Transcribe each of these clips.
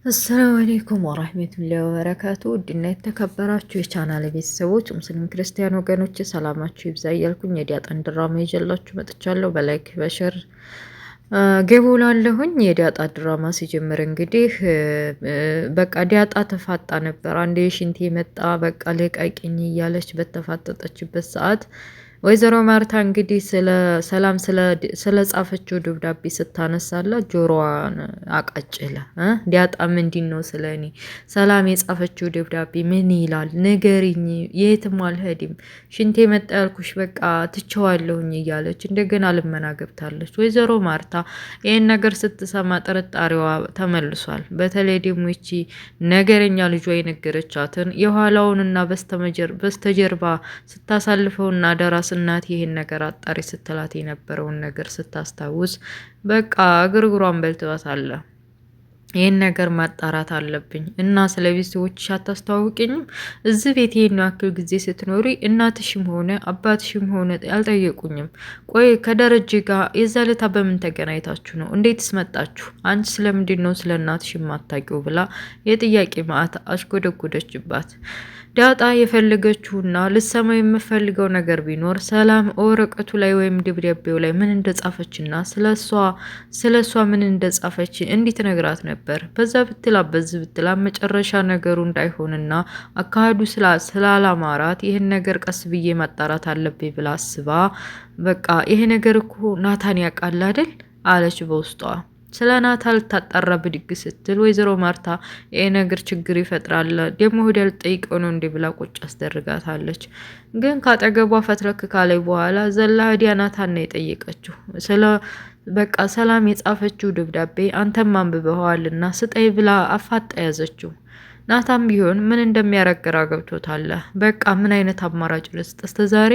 አሰላሙ አለይኩም ወራህመቱላሂ ወበረካቱ። ውድና የተከበራችሁ የቻናል ቤተሰቦች ሙስሊም ክርስቲያን ወገኖች ሰላማችሁ ይብዛ እያልኩኝ የዲያጣን ድራማ ይዤላችሁ መጥቻለሁ። በላይክ በሸር ገቡ ላለሁኝ የዲያጣ ድራማ ሲጀምር እንግዲህ በቃ ዲያጣ ተፋጣ ነበር። አንዴ ሽንቴ መጣ በቃ ልቀቂኝ እያለች በተፋጠጠችበት ሰዓት ወይዘሮ ማርታ እንግዲህ ሰላም ስለ ጻፈችው ደብዳቤ ስታነሳላት ጆሮዋን አቃጭለ ዲያጣ ምንድነው ስለኔ ሰላም የጻፈችው ደብዳቤ ምን ይላል ንገሪኝ፣ የትም አልሄድም፣ ሽንቴ መጣ ያልኩሽ በቃ ትቸዋለሁኝ እያለች እንደገና ልመና ገብታለች። ወይዘሮ ማርታ ይህን ነገር ስትሰማ ጥርጣሬዋ ተመልሷል። በተለይ ደግሞ ይቺ ነገረኛ ልጇ የነገረቻትን የኋላውንና በስተጀርባ ስታሳልፈውና ደራስ እናት ይሄን ነገር አጣሪ ስትላት የነበረውን ነገር ስታስታውስ በቃ ግርግሯን በልቷታል። ይህን ነገር ማጣራት አለብኝ እና ስለ ቤተሰቦችሽ አታስተዋውቂኝም? እዚህ ቤት ይሄን ያክል ጊዜ ስትኖሪ እናትሽም ሆነ አባትሽም ሆነ አልጠየቁኝም። ቆይ ከደረጀ ጋር የዛ ለታ በምን ተገናኝታችሁ ነው? እንዴትስ መጣችሁ? አንቺ ስለምንድን ነው ስለ እናትሽ የማታውቂው? ብላ የጥያቄ ማዕት አሽጎደጎደችባት። ዳጣ የፈለገችውና ልሰማ የምፈልገው ነገር ቢኖር ሰላም ወረቀቱ ላይ ወይም ደብዳቤው ላይ ምን እንደጻፈችና ስለሷ ምን እንደጻፈች እንዲትነግራት ነበር። በዛ ብትላ በዚህ ብትላ መጨረሻ ነገሩ እንዳይሆንና አካሄዱ ስላላማራት ይህን ነገር ቀስ ብዬ ማጣራት አለብኝ ብላ አስባ በቃ ይሄ ነገር እኮ ናታን ያውቃል አይደል አለች በውስጧ። ስለ ናታን ልታጣራ ብድግ ስትል ወይዘሮ ማርታ ይሄ ነገር ችግር ይፈጥራል ደግሞ ሆዴል ጠይቀው ነው እንዴ ብላ ቁጭ አስደርጋታለች። ግን ካጠገቧ ፈትረክ ካላይ በኋላ ዘላ ሄዲያ ናታን ነው የጠየቀችው። በቃ ሰላም የጻፈችው ደብዳቤ አንተም አንብበዋልና ስጠይ ብላ አፋጣ ያዘችው። ናታም ቢሆን ምን እንደሚያረግራ ገብቶታል። በቃ ምን አይነት አማራጭ ልስጥ? እስከዛሬ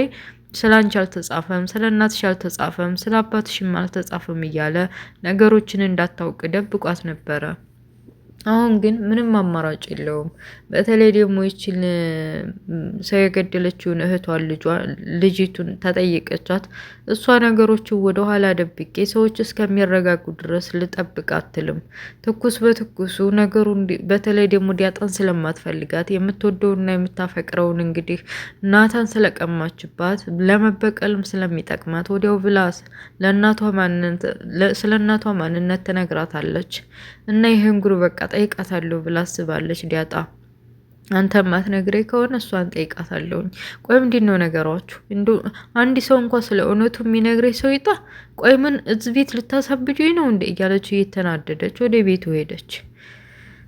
ስለ አንቺ አልተጻፈም፣ ስለ እናትሽ አልተጻፈም፣ ስለ አባትሽም አልተጻፈም እያለ ነገሮችን እንዳታውቅ ደብቋት ነበረ። አሁን ግን ምንም አማራጭ የለውም። በተለይ ደግሞ ይችን ሰው የገደለችውን እህቷን ልጅቱን ተጠየቀቻት። እሷ ነገሮችን ወደ ኋላ ደብቄ ሰዎች እስከሚረጋጉ ድረስ ልጠብቅ አትልም። ትኩስ በትኩሱ ነገሩ በተለይ ደግሞ ዲያጣን ስለማትፈልጋት የምትወደውና የምታፈቅረውን እንግዲህ ናታን ስለቀማችባት ለመበቀልም ስለሚጠቅማት ወዲያው ብላ ስለ እናቷ ማንነት ትነግራታለች። እና ይህን ጉሩ በቃ ጠይቃታለሁ ብላ አስባለች ዲያጣ። አንተ ማትነግረኝ ከሆነ እሷን ጠይቃታለሁኝ። ቆይ ምንድን ነው ነገሯችሁ? አንድ ሰው እንኳን ስለ እውነቱ የሚነግረኝ ሰው ይጣ። ቆይ ምን እዚህ ቤት ልታሳብጁኝ ነው እንዴ? እያለች እየተናደደች ወደ ቤቱ ሄደች።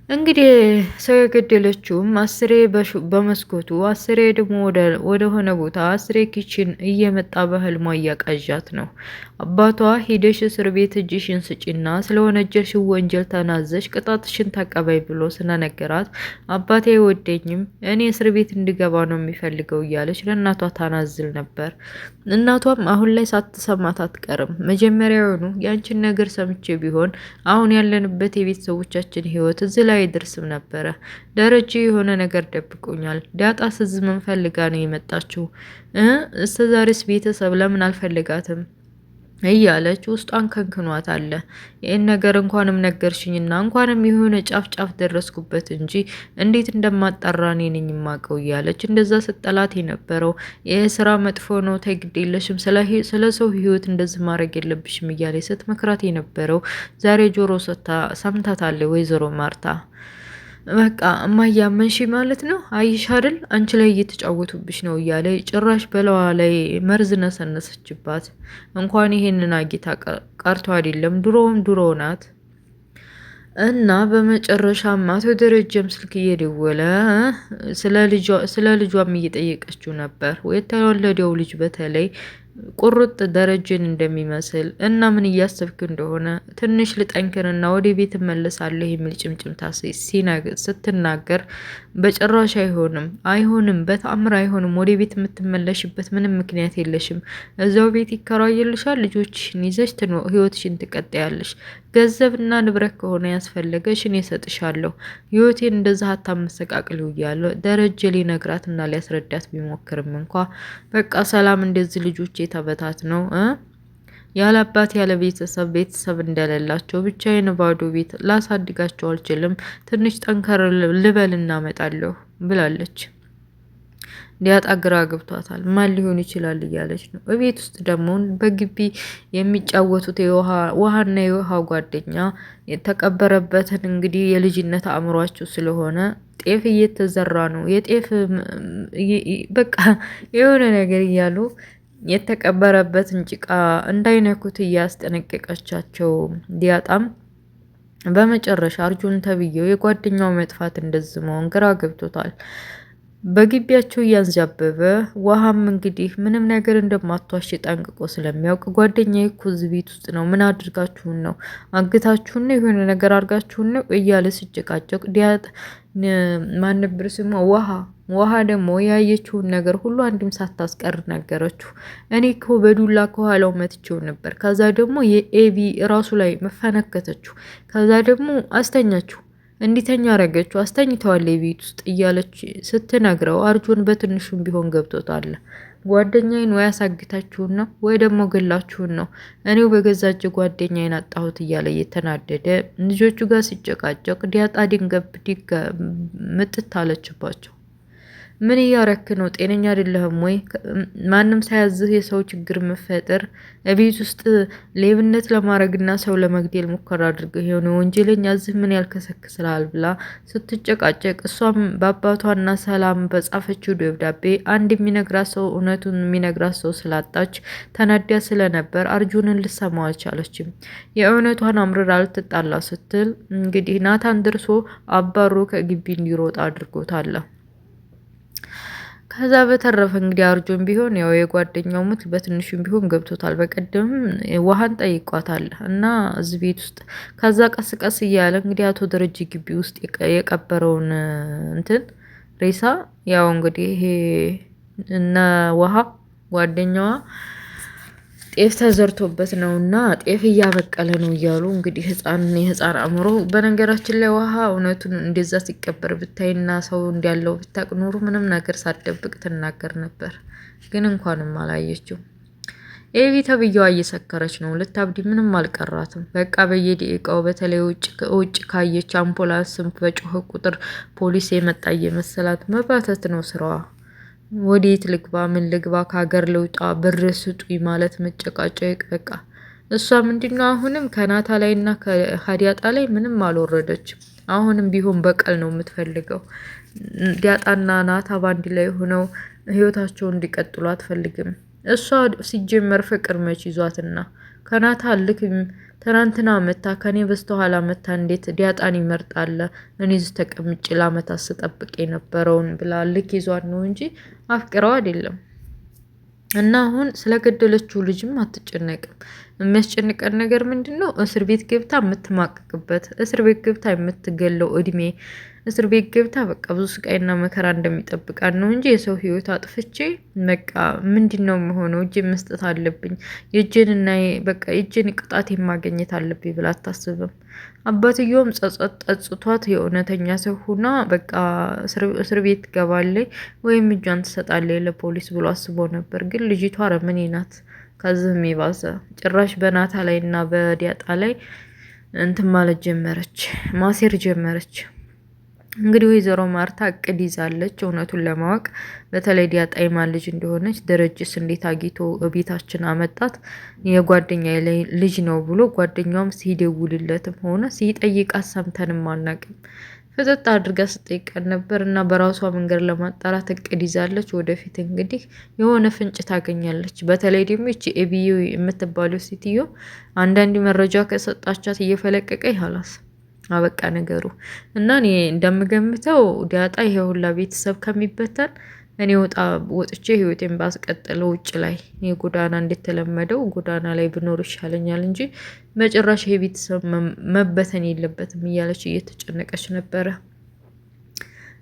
እንግዲህ ሰው የገደለችውም አስሬ በመስኮቱ አስሬ ደግሞ ወደ ሆነ ቦታ አስሬ ኪችን እየመጣ በህልሟ እያቃዣት ነው። አባቷ ሂደሽ እስር ቤት እጅሽን ስጪና ስለወነጀልሽው ወንጀል ተናዘሽ ቅጣትሽን ተቀበይ ብሎ ስለነገራት አባቴ አይወደኝም፣ እኔ እስር ቤት እንድገባ ነው የሚፈልገው እያለች ለእናቷ ታናዝል ነበር። እናቷም አሁን ላይ ሳትሰማት አትቀርም። መጀመሪያውኑ ያንቺን ነገር ሰምቼ ቢሆን አሁን ያለንበት የቤተሰቦቻችን ህይወት እዚህ ላይ አይደርስም ነበረ። ደረጀ የሆነ ነገር ደብቆኛል። ዳጣ ስዝመን ፈልጋ ነው የመጣችው። እስከዛሬስ ቤተሰብ ለምን አልፈልጋትም እያለች ውስጧን ከንክኗት አለ። ይህን ነገር እንኳንም ነገርሽኝና እንኳንም የሆነ ጫፍ ደረስኩበት እንጂ እንዴት እንደማጣራ እኔ ነኝ የማውቀው እያለች እንደዛ ስጠላት የነበረው ይህ ስራ መጥፎ ነው፣ ተግድ የለሽም፣ ስለ ሰው ህይወት እንደዚህ ማድረግ የለብሽም እያለች ስትመክራት የነበረው ዛሬ ጆሮ ሰምታታለ ወይዘሮ ማርታ። በቃ እማያመንሽ ማለት ነው አይሽ አይደል አንቺ ላይ እየተጫወቱብሽ ነው እያለ ጭራሽ በለዋ ላይ መርዝ ነሰነሰችባት። እንኳን ይሄንን አጊታ ቀርቶ አይደለም ድሮ ናት። እና በመጨረሻም አቶ ደረጀም ስልክ እየደወለ ስለ ልጇም እየጠየቀችው ነበር። የተወለደው ልጅ በተለይ ቁርጥ ደረጀን እንደሚመስል እና ምን እያሰብክ እንደሆነ ትንሽ ልጠንክርና ወደ ቤት እመለሳለሁ የሚል ጭምጭምታ ስትናገር በጭራሽ አይሆንም፣ በተአምር አይሆንም። ወደ ቤት የምትመለሽበት ምንም ምክንያት የለሽም። እዛው ቤት ይከራይልሻል፣ ልጆችሽን ይዘሽ ህይወትሽን ትቀጥያለሽ። ገንዘብና ንብረት ከሆነ ያስፈለገሽ እኔ እሰጥሻለሁ። ህይወቴን እንደዛ አታመሰቃቅለው እያለ ደረጀ ሊነግራትና ሊያስረዳት ቢሞክርም እንኳ በቃ ሰላም እንደዚህ ልጆች የተበታት ነው ያለ አባት ያለ ቤተሰብ እንደሌላቸው ብቻዬን ባዶ ቤት ላሳድጋቸው አልችልም። ትንሽ ጠንከር ልበል እናመጣለሁ ብላለች። ዲያጣ ግራ ገብቷታል። ማን ሊሆን ይችላል እያለች ነው። በቤት ውስጥ ደግሞ በግቢ የሚጫወቱት ውሃና የውሃ ጓደኛ የተቀበረበትን እንግዲህ የልጅነት አእምሯቸው ስለሆነ ጤፍ እየተዘራ ነው የጤፍ በቃ የሆነ ነገር እያሉ የተቀበረበትን ጭቃ እንዳይነኩት እያስጠነቀቀቻቸው ዲያጣም በመጨረሻ አርጁን ተብዬው የጓደኛው መጥፋት እንደዚህ መሆን ግራ ገብቶታል። በግቢያቸው እያንዣበበ ውሃም እንግዲህ ምንም ነገር እንደማትዋሽ ጠንቅቆ ስለሚያውቅ ጓደኛዬ እኮ እዚህ ቤት ውስጥ ነው፣ ምን አድርጋችሁን ነው? አግታችሁን ነው? የሆነ ነገር አድርጋችሁን ነው? እያለ ሲጨቃጨቅ ማን ነበር ስሟ? ውሃ ደግሞ ያየችውን ነገር ሁሉ አንድም ሳታስቀር ነገረችው። እኔ እኮ በዱላ ከኋላው መትቼው ነበር። ከዛ ደግሞ የኤቢ ራሱ ላይ መፈነከተችው። ከዛ ደግሞ አስተኛችሁ እንዲተኛ አረገችው። አስተኝተዋል የቤት ውስጥ እያለች ስትነግረው አርጆን በትንሹም ቢሆን ገብቶታል። ጓደኛዬን ወይ አሳግታችሁን ነው ወይ ደግሞ ገላችሁን ነው፣ እኔው በገዛ እጅ ጓደኛዬን አጣሁት እያለ እየተናደደ ልጆቹ ጋር ሲጨቃጨቅ ዲያጣ ድንገት ምጥት አለችባቸው። ምን እያረክ ነው? ጤነኛ አይደለህም ወይ? ማንም ሳያዝህ የሰው ችግር መፈጠር ቤት ውስጥ ሌብነት ለማድረግና ሰው ለመግደል ሙከራ አድርገህ የሆነ ወንጀለኛ እዚህ ምን ያልከሰክስላል ብላ ስትጨቃጨቅ፣ እሷም በአባቷና ሰላም በጻፈችው ደብዳቤ አንድ የሚነግራት ሰው እውነቱን የሚነግራት ሰው ስላጣች ተናዲያ ስለነበር አርጁንን ልሰማው አልቻለችም። የእውነቷን አምርራ ልትጣላ ስትል እንግዲህ ናታን ደርሶ አባሮ ከግቢ እንዲሮጥ አድርጎታል። ከዛ በተረፈ እንግዲህ አርጆን ቢሆን ያው የጓደኛው ሙት በትንሹም ቢሆን ገብቶታል። በቀደም ውሃን ጠይቋታል እና እዚህ ቤት ውስጥ ከዛ ቀስ ቀስ እያለ እንግዲህ አቶ ደረጀ ግቢ ውስጥ የቀበረውን እንትን ሬሳ ያው እንግዲህ ይሄ እነ ውሃ ጓደኛዋ ጤፍ ተዘርቶበት ነው እና ጤፍ እያበቀለ ነው እያሉ እንግዲህ የህፃን አእምሮ። በነገራችን ላይ ውሃ እውነቱን እንደዛ ሲቀበር ብታይና ሰው እንዲያለው ብታቅ ኖሩ ምንም ነገር ሳትደብቅ ትናገር ነበር። ግን እንኳንም አላየችው። ኤቢ ተብዬዋ እየሰከረች ነው። ልታብዲ ምንም አልቀራትም። በቃ በየደቂቃው በተለይ ውጭ ካየች አምቡላንስም በጮኸ ቁጥር ፖሊስ የመጣ እየመሰላት መባተት ነው ስራዋ። ወዴት ልግባ? ምን ልግባ? ከሀገር ልውጣ? ብር ስጡኝ ማለት መጨቃጨቅ በቃ። እሷ ምንድነው አሁንም ከናታ ላይ እና ከሀዲያጣ ላይ ምንም አልወረደችም። አሁንም ቢሆን በቀል ነው የምትፈልገው። ዲያጣና ናታ ባንድ ላይ ሆነው ህይወታቸውን እንዲቀጥሉ አትፈልግም። እሷ ሲጀመር ፍቅር መች ይዟትና ከናታ ልክ ትናንትና መታ ከኔ በስተኋላ መታ እንዴት ዲያጣን ይመርጣል? እኔ እዚህ ተቀምጬ ለአመታት ስጠብቅ የነበረውን ብላ ልክ ይዟት ነው እንጂ አፍቅረው አይደለም። እና አሁን ስለገደለችው ልጅም አትጨነቅም። የሚያስጨንቀን ነገር ምንድን ነው? እስር ቤት ገብታ የምትማቀቅበት፣ እስር ቤት ገብታ የምትገለው እድሜ፣ እስር ቤት ገብታ በቃ ብዙ ስቃይና መከራ እንደሚጠብቃት ነው እንጂ የሰው ህይወት አጥፍቼ በቃ ምንድን ነው የምሆነው? እጄን መስጠት አለብኝ፣ የእጄንና በቃ የእጄን ቅጣት ማግኘት አለብኝ ብላ አታስብም። አባትየውም ጸጽቷት የእውነተኛ ሰው ሁና በቃ እስር ቤት ትገባለች ወይም እጇን ትሰጣለች ለፖሊስ ብሎ አስቦ ነበር። ግን ልጅቷ አረመኔ ናት። ከዚህም የባሰ ጭራሽ በናታ ላይ እና በዲያጣ ላይ እንትን ማለት ጀመረች፣ ማሴር ጀመረች። እንግዲህ ወይዘሮ ማርታ እቅድ ይዛለች እውነቱን ለማወቅ። በተለይ ዲያጣ የማን ልጅ እንደሆነች ደረጀስ እንዴት አግኝቶ ቤታችን አመጣት፣ የጓደኛ ልጅ ነው ብሎ ጓደኛውም ሲደውልለትም ሆነ ሲጠይቃት ሰምተንም አናውቅም። ፍጥጥ አድርጋ ስጠይቀን ነበር እና በራሷ መንገድ ለማጣራት እቅድ ይዛለች። ወደፊት እንግዲህ የሆነ ፍንጭ ታገኛለች። በተለይ ደግሞ ይቺ ኤቢዩ የምትባለው ሴትዮ አንዳንድ መረጃ ከሰጣቻት እየፈለቀቀ ይላስ አበቃ ነገሩ። እና እኔ እንደምገምተው ዲያጣ ይሄ ሁላ ቤተሰብ ከሚበተን እኔ ወጥቼ ህይወቴን ባስቀጥለው ውጭ ላይ የጎዳና እንደተለመደው ጎዳና ላይ ብኖር ይሻለኛል እንጂ መጨረሻ የቤተሰብ መበተን የለበትም እያለች እየተጨነቀች ነበረ።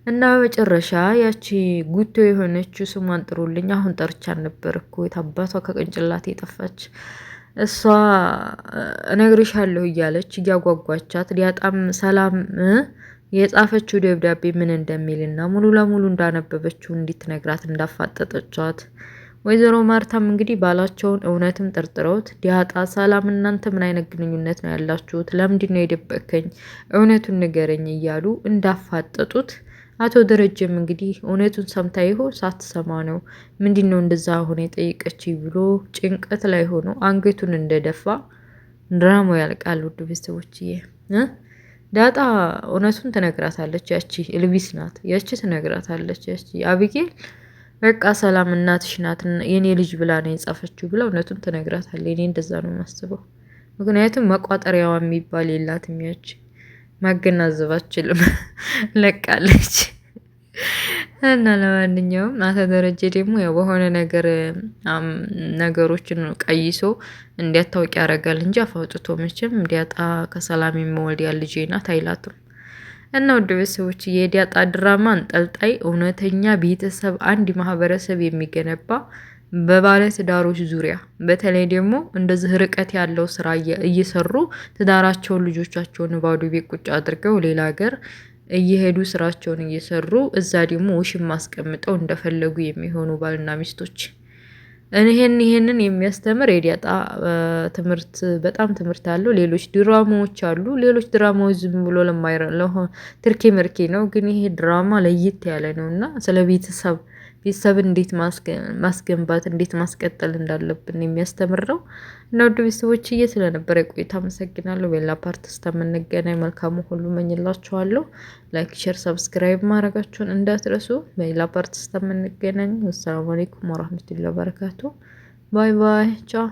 እና በመጨረሻ ያቺ ጉቶ የሆነችው ስሟን ጥሩልኝ፣ አሁን ጠርቻን ነበር እኮ የታባቷ ከቅንጭላት የጠፋች እሷ እነግርሻለሁ እያለች እያጓጓቻት ዲያጣም ሰላም የጻፈችው ደብዳቤ ምን እንደሚልና ሙሉ ለሙሉ እንዳነበበችው እንድትነግራት እንዳፋጠጠቻት ወይዘሮ ማርታም እንግዲህ ባላቸውን እውነትም ጠርጥረውት ዲያጣ ሰላም እናንተ ምን አይነት ግንኙነት ነው ያላችሁት? ለምንድን ነው የደበከኝ? እውነቱን ንገረኝ እያሉ እንዳፋጠጡት አቶ ደረጀም እንግዲህ እውነቱን ሰምታ ይሆን ሳትሰማ ነው ምንድን ነው እንደዛ ሆነ የጠየቀች ብሎ ጭንቀት ላይ ሆኖ አንገቱን እንደደፋ ድራማው ያልቃል። ውድ ቤተሰቦችዬ ዳጣ እውነቱን ትነግራታለች። ያቺ ኤልቪስ ናት። ያቺ ትነግራታለች። ያቺ አቢጌል በቃ ሰላም እናትሽ ናት የኔ ልጅ ብላ ነው የጻፈችው ብላ እውነቱን ትነግራታለች። እኔ እንደዛ ነው የማስበው። ምክንያቱም መቋጠሪያዋ የሚባል የላትም። ያቺ ማገናዘብ አትችልም ለቃለች። እና ለማንኛውም አቶ ደረጀ ደግሞ ያው በሆነ ነገር ነገሮችን ቀይሶ እንዲያታውቅ ያደርጋል እንጂ አፋውጥቶ መቼም ዲያጣ ከሰላም የመወልድ ያ ልጄ ናት አይላትም። እና ውድ ቤተሰቦች የዲያጣ ድራማ አንጠልጣይ እውነተኛ ቤተሰብ አንድ ማህበረሰብ የሚገነባ በባለ ትዳሮች ዙሪያ በተለይ ደግሞ እንደዚህ ርቀት ያለው ስራ እየሰሩ ትዳራቸውን ልጆቻቸውን ባዶ ቤት ቁጭ አድርገው ሌላ ሀገር እየሄዱ ስራቸውን እየሰሩ እዛ ደግሞ ውሽም ማስቀምጠው እንደፈለጉ የሚሆኑ ባልና ሚስቶች ይሄንን የሚያስተምር የዲያጣ ትምህርት በጣም ትምህርት አለው። ሌሎች ድራማዎች አሉ። ሌሎች ድራማዎች ዝም ብሎ ትርኪ ምርኪ ነው፣ ግን ይሄ ድራማ ለየት ያለ ነው እና ስለ ቤተሰብን እንዴት ማስገንባት እንዴት ማስቀጠል እንዳለብን የሚያስተምር ነው እና ውድ ቤተሰቦችዬ ስለነበረ ቆይታ አመሰግናለሁ። በሌላ ፓርት እስከምንገናኝ መልካሙ ሁሉ መኝላችኋለሁ። ላይክ፣ ሼር፣ ሰብስክራይብ ማድረጋችሁን እንዳትረሱ። በሌላ ፓርት እስከምንገናኝ ወሰላሙ አለይኩም ወራህመቱላሂ ወበረካቱ። ባይ ባይ ቻው።